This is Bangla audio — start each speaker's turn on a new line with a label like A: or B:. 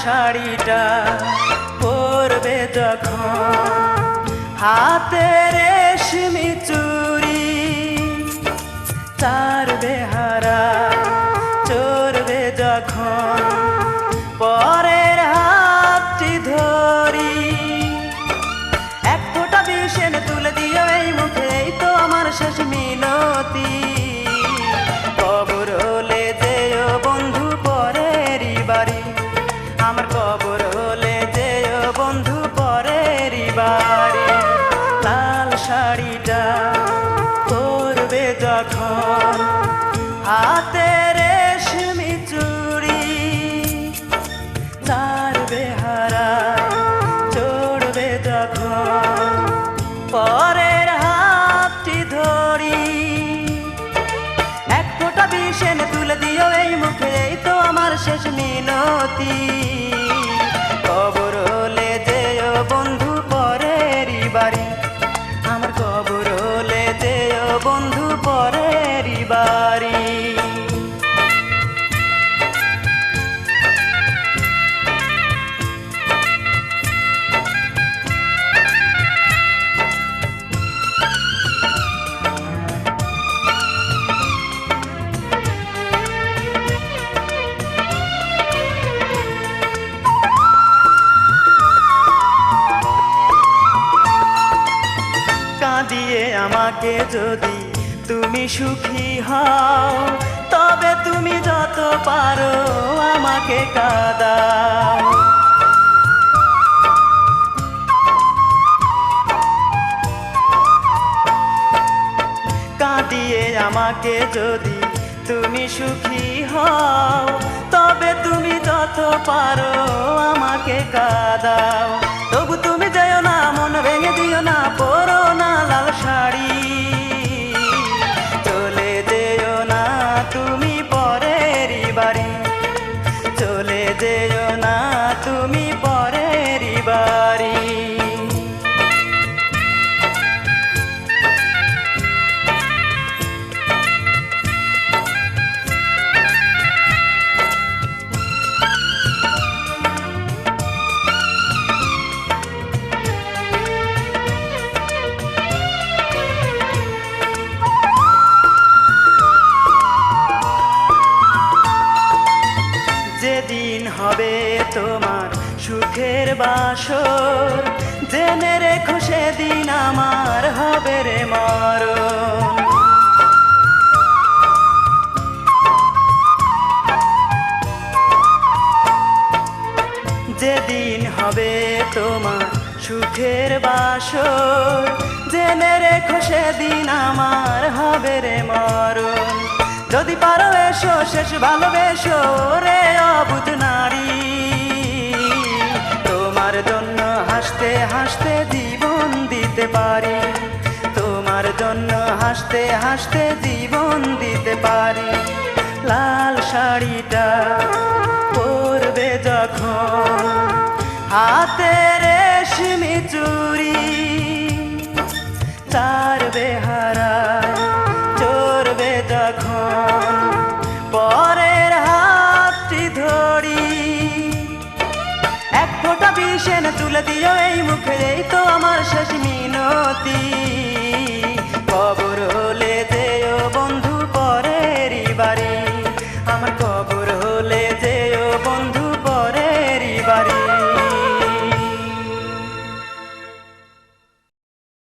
A: শাড়িটা পরবে যখন, হাতে রেশমি চুড়ি, তার বেহারা চড়বে যখন, পরের হাতটি ধরি। এক ফোঁটা বিষ এনে তুলে দিও এই মুখে, এই তো আমার শেষ মিনতি। কবর হলে যেও বন্ধু পরেরই বাড়ি, আমার কবর হলে যেও বন্ধু পরেরই বাড়ি। লাল শাড়িটা পরবে যখন, হাতে রেশমি চুড়ি, তার বেহারা চড়বে যখন, পরের হাতটি ধরি। এক ফোঁটা বিষ এনে তুলে দিও এই মুখে, এই তো আমার শেষ মিনতি। কবর হলে যেও বন্ধু পরেরই বাড়ি, আমার কবর হলে যেও বন্ধু পরেরই বাড়ি। কাঁদিয়ে আমাকে যদি তুমি সুখী হও, তবে তুমি যত পারো আমাকে কাঁদাও। কাঁদিয়ে আমাকে যদি তুমি সুখী হও, তবে তুমি যত পারো আমাকে কাঁদাও। তবু তুমি যেও না, মন ভেঙে দিও না, পরো না লাল শাড়ি। চলে যেও না তুমি পরেরই বাড়ি, চলে যেও না তুমি পরেরই বাড়ি। যেদিন হবে তোমার সুখের বাসর, জেনে রেখো সেদিন আমার হবে রে মরণ। যেদিন হবে তোমার সুখের বাসর, জেনে রেখো সেদিন আমার হবে রে মরণ। যদি পারো এসো শেষ ভালোবেসো রে অবুঝ নারী, তোমার জন্য হাসতে হাসতে জীবন দিতে পারি, তোমার জন্য হাসতে হাসতে জীবন দিতে পারি। লাল শাড়িটা পরবে যখন, হাতে রেশমি চুড়ি, তার বেহারা চড়বে যখন, পরের হাতটি ধরি। এক ফোঁটা বিষ এনে তুলে দিও এই মুখে, এই তো আমার শেষ মিনতি।